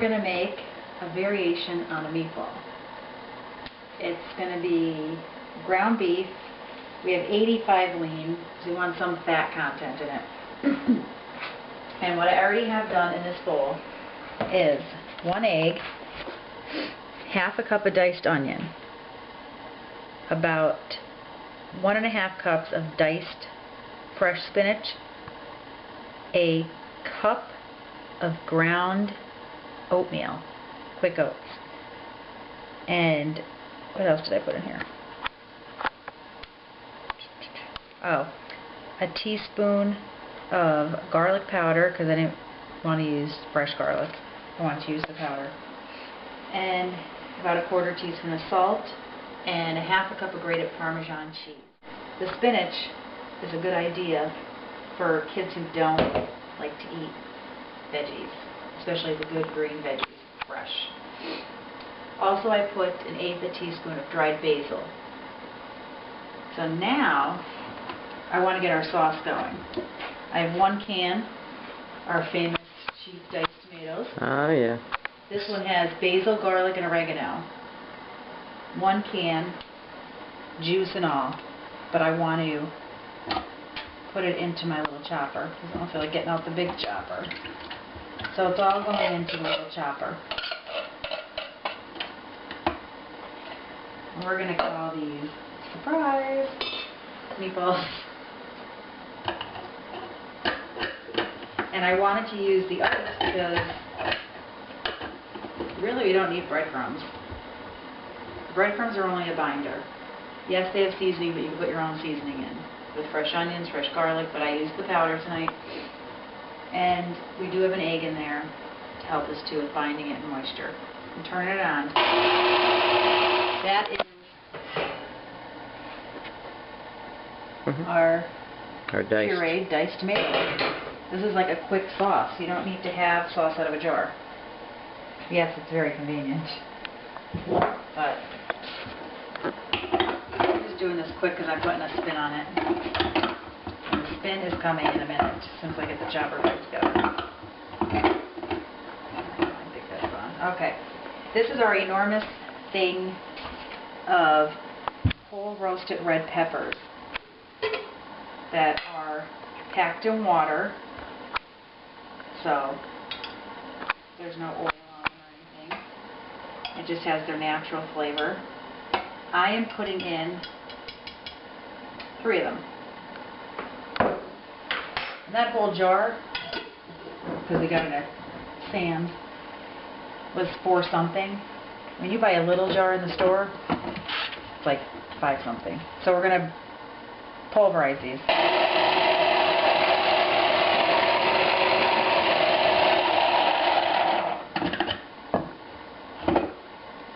going to make a variation on a meatball. It's going to be ground beef. We have 85 lean, so we want some fat content in it. And what I already have done in this bowl is 1 egg, half a cup of diced onion, about 1.5 cups of diced fresh spinach, a cup of ground oatmeal, quick oats, and what else did I put in here? Oh, a teaspoon of garlic powder, because I didn't want to use fresh garlic. I want to use the powder. And about a 1/4 teaspoon of salt and a half a cup of grated Parmesan cheese. The spinach is a good idea for kids who don't like to eat veggies, especially the good green veggies, fresh. Also, I put 1/8 teaspoon of dried basil. So now I want to get our sauce going. I have 1 can, our famous cheap diced tomatoes. Oh yeah. This one has basil, garlic, and oregano. 1 can, juice and all. But I want to put it into my little chopper because I don't feel like getting out the big chopper. So it's all going into the little chopper. And we're going to call these, surprise, meatballs. And I wanted to use the oats because really we don't need breadcrumbs. Breadcrumbs are only a binder. Yes, they have seasoning, but you can put your own seasoning in with fresh onions, fresh garlic, but I used the powder tonight. And we do have an egg in there to help us too with binding it in moisture. And turn it on. That is our pureed diced tomato. This is like a quick sauce. You don't need to have sauce out of a jar. Yes, it's very convenient. But I'm just doing this quick because I'm putting a spin on it. And the spin is coming in a minute as soon as I get the chopper back together. I think that's on. Okay. This is our enormous thing of whole roasted red peppers that are packed in water. So there's no oil on them or anything. It just has their natural flavor. I am putting in 3 of them. And that whole jar, because we got it at Sam's, was 4 something. When you buy a little jar in the store, it's like 5 something. So we're going to pulverize these.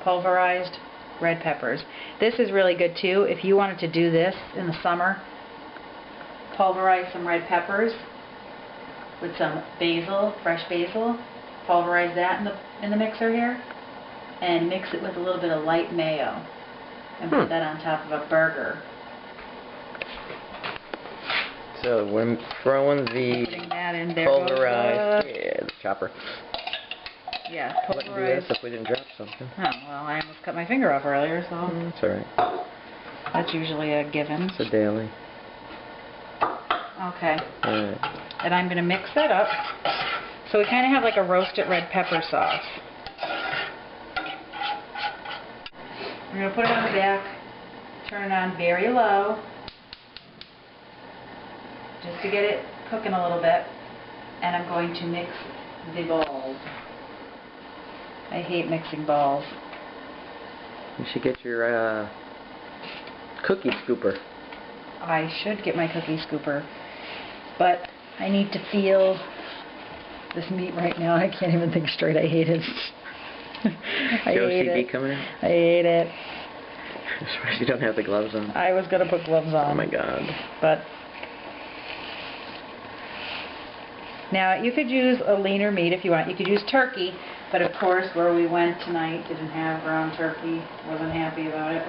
Pulverized red peppers. This is really good too. If you wanted to do this in the summer, pulverize some red peppers with some basil, fresh basil. Pulverize that in the mixer here, and mix it with a little bit of light mayo, and put that on top of a burger. So we're throwing the pulverized, the chopper. Yeah, pulverized. Wouldn't do this if we didn't drop something. Oh, well, I almost cut my finger off earlier, so... That's alright. That's usually a given. It's a daily. Okay. Alright. And I'm going to mix that up. So we kind of have like a roasted red pepper sauce. We're going to put it on the back, turn it on very low, just to get it cooking a little bit. And I'm going to mix the balls. I hate mixing balls. You should get your cookie scooper. I should get my cookie scooper, but I need to feel this meat right now. I can't even think straight. I hate it. I hate it. coming in? I hate it. You don't have the gloves on. I was going to put gloves on. Oh my god. But now you could use a leaner meat if you want. You could use turkey, but of course where we went tonight didn't have ground turkey. Wasn't happy about it,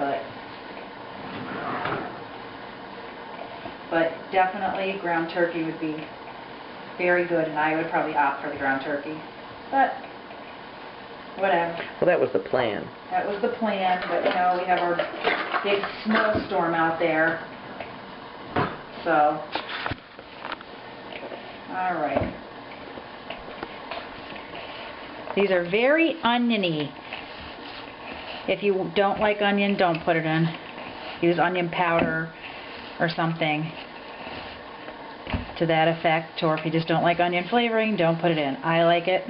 but definitely ground turkey would be very good, and I would probably opt for the ground turkey. But whatever. Well, that was the plan. That was the plan, but you know, we have our big snowstorm out there. So, alright. These are very oniony. If you don't like onion, don't put it in. Use onion powder or something to that effect. Or if you just don't like onion flavoring, don't put it in. I like it.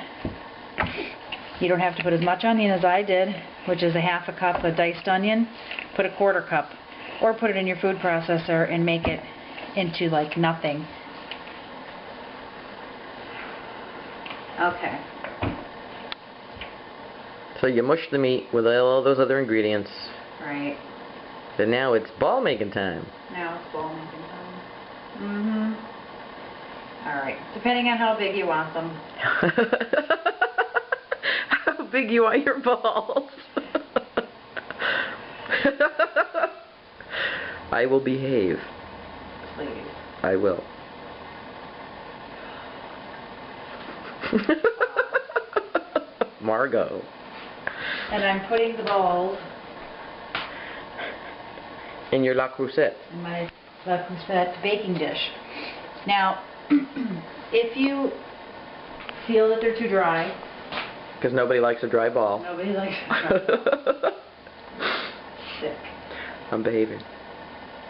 You don't have to put as much onion as I did, which is a half a cup of diced onion. Put a quarter cup. Or put it in your food processor and make it into like nothing. Okay. So you mush the meat with all those other ingredients. Right. And now it's ball making time. Now it's ball making time. Alright. Depending on how big you want them. How big you want your balls? I will behave. Please. I will. Margot. And I'm putting the balls In your La Crusette. in my La Crusette baking dish. Now, if you feel that they're too dry, Because nobody likes a dry ball. nobody likes it. Sick. I'm behaving.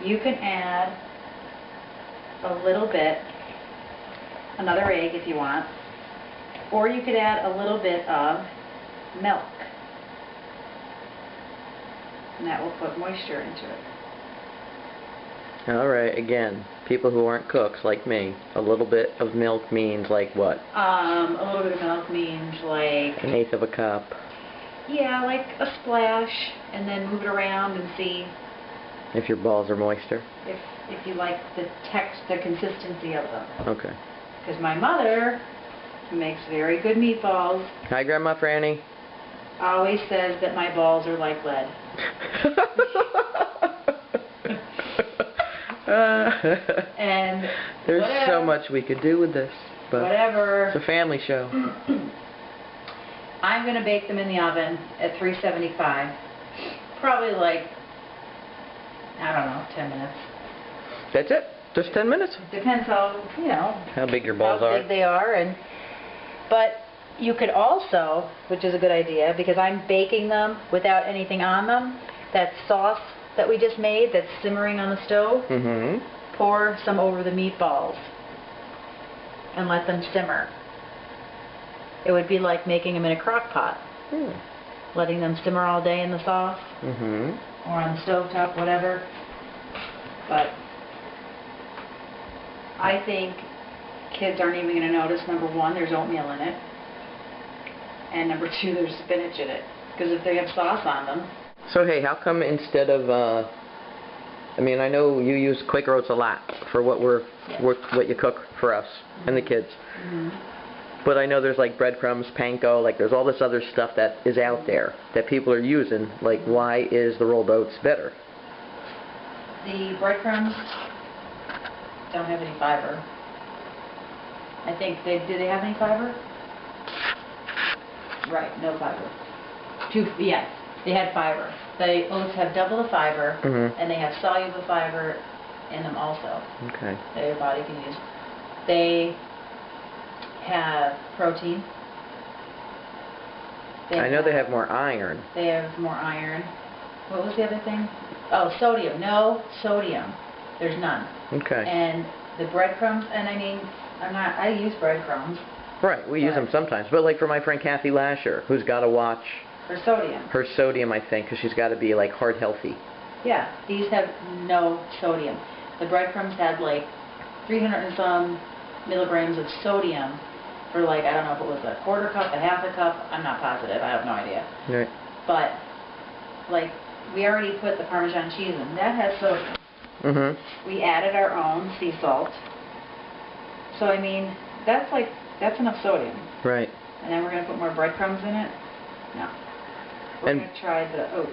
You can add a little bit, another egg if you want, or you could add a little bit of milk. And that will put moisture into it. Alright, again, people who aren't cooks like me, a little bit of milk means like what? A little bit of milk means like, 1/8 of a cup. yeah, like a splash, and then move it around and see If your balls are moister. if you like the consistency of them. Okay. Because my mother, who makes very good meatballs, Hi, Grandma Franny. always says that my balls are like lead. And there's whatever, so much we could do with this, but whatever. it's a family show. I'm going to bake them in the oven at 375. Probably like, I don't know, 10 minutes. That's it? Just 10 minutes? Depends how, you know, How big your balls how are. big they are. But you could also, which is a good idea, because I'm baking them without anything on them, that sauce that we just made that's simmering on the stove, Mm-hmm. pour some over the meatballs and let them simmer. It would be like making them in a crock pot, letting them simmer all day in the sauce, Mm-hmm. or on the stovetop, whatever. But I think kids aren't even going to notice. Number one, there's oatmeal in it, and number two, there's spinach in it. Because if they have sauce on them. So hey, how come instead of I mean, I know you use Quaker Oats a lot for what you cook for us and the kids. Mm-hmm. But I know there's like breadcrumbs, panko, like there's all this other stuff that is out there that people are using. Like, why is the rolled oats better? The breadcrumbs don't have any fiber. I think do they have any fiber? Right, no fiber. Yes, they had fiber. The oats have double the fiber, and they have soluble fiber in them also. Okay. That your body can use. They have protein. I know they have more iron. They have more iron. What was the other thing? Oh, sodium. No sodium. There's none. Okay. And the breadcrumbs, and I mean, I use breadcrumbs. Right, we use them sometimes. But like for my friend Kathy Lasher, who's got to watch For sodium. her sodium, I think, because she's got to be like heart healthy. Yeah, these have no sodium. The breadcrumbs had like 300 and some milligrams of sodium for like, I don't know if it was a quarter cup, a half a cup, I'm not positive, I have no idea. Right. But, like, we already put the Parmesan cheese in. That has sodium. Mm-hmm. We added our own sea salt. So, I mean, that's enough sodium. Right. And then we're going to put more breadcrumbs in it? No. We're And- going to try the oats.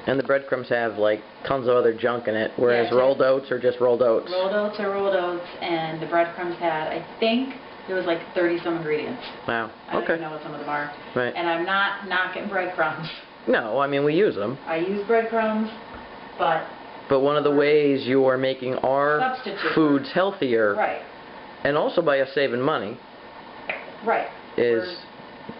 And the breadcrumbs have like tons of other junk in it, whereas Yeah, rolled oats are just rolled oats. Rolled oats are rolled oats, and the breadcrumbs had, I think, there was like 30 some ingredients. Wow. I don't Okay. even know what some of them are. Right. And I'm not knocking breadcrumbs. No, I mean, we use them. I use breadcrumbs, but one of the ways you are making our substitute foods healthier, right. and also by us saving money, Right. is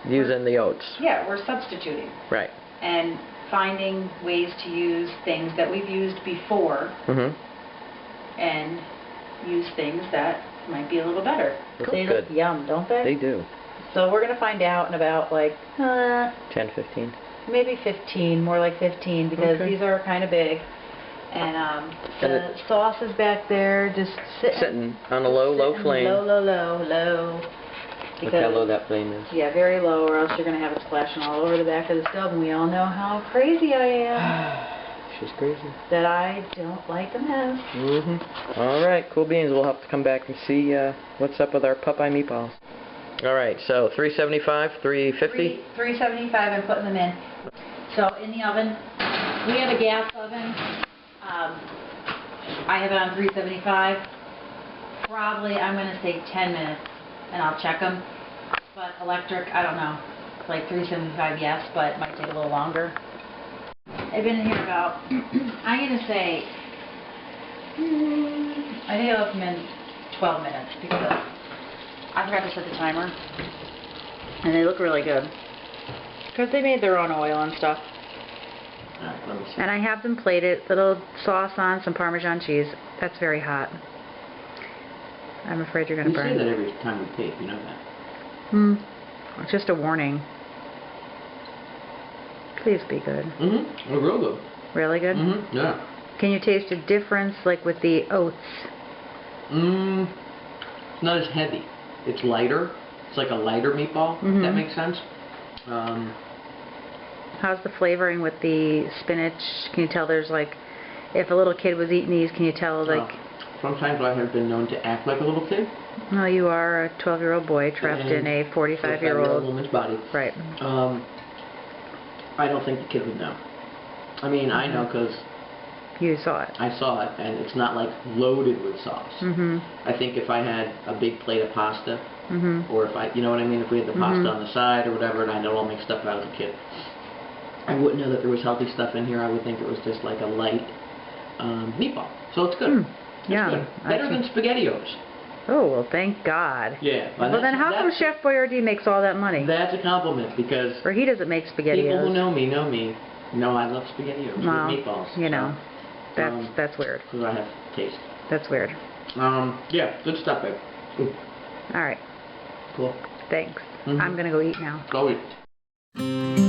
using the oats. Yeah, we're substituting. Right. And finding ways to use things that we've used before and use things that might be a little better. They look yum, don't they? They do. So we're going to find out in about like 10, 15. maybe 15, more like 15, because these are kind of big. And the sauce is back there just sitting on a low flame. Low. Look how low that flame is. Yeah, very low, or else you're going to have it splashing all over the back of the stove, and we all know how crazy I am. She's crazy. That I don't like a mess. Alright, cool beans. We'll have to come back and see what's up with our Popeye Meatballs. Alright, so 375, 350? 375, I'm putting them in. So in the oven, we have a gas oven. I have it on 375. Probably, I'm going to say 10 minutes, and I'll check them. But electric, I don't know. Like 375, yes, but it might take a little longer. I've been in here about, I'm going to say, I think I left them in 12 minutes because I forgot to set the timer. And they look really good. Because they made their own oil and stuff. Let me see. And I have them plated, little sauce on, some Parmesan cheese. That's very hot. I'm afraid you're going to burn. You say that every time we tape, you know that. It's just a warning. Please be good. They're real good. Really good? Yeah. Can you taste a difference, like with the oats? It's not as heavy. It's lighter. It's like a lighter meatball, if that makes sense. How's the flavoring with the spinach? Can you tell there's like, if a little kid was eating these, can you tell like... Sometimes I have been known to act like a little kid. Well, you are a 12-year-old boy trapped in a 45-year-old woman's body. Right. I don't think the kid would know. I mean, I know because... You saw it. I saw it, and it's not like loaded with sauce. I think if I had a big plate of pasta, or if I, you know what I mean, if we had the pasta on the side or whatever, and I had it all mixed up out as a kid, I wouldn't know that there was healthy stuff in here. I would think it was just like a light meatball. So it's good. Yeah. Good. Better than SpaghettiOs. Oh, well, thank God. Yeah. Well, then how come Chef Boyardee makes all that money? That's a compliment, because... Or he doesn't make SpaghettiOs. People who know me know I love SpaghettiOs with meatballs. You know, that's weird. Because I have taste. That's weird. Yeah, good stuff, babe. Ooh. All right. Cool. Thanks. I'm going to go eat now. Go eat.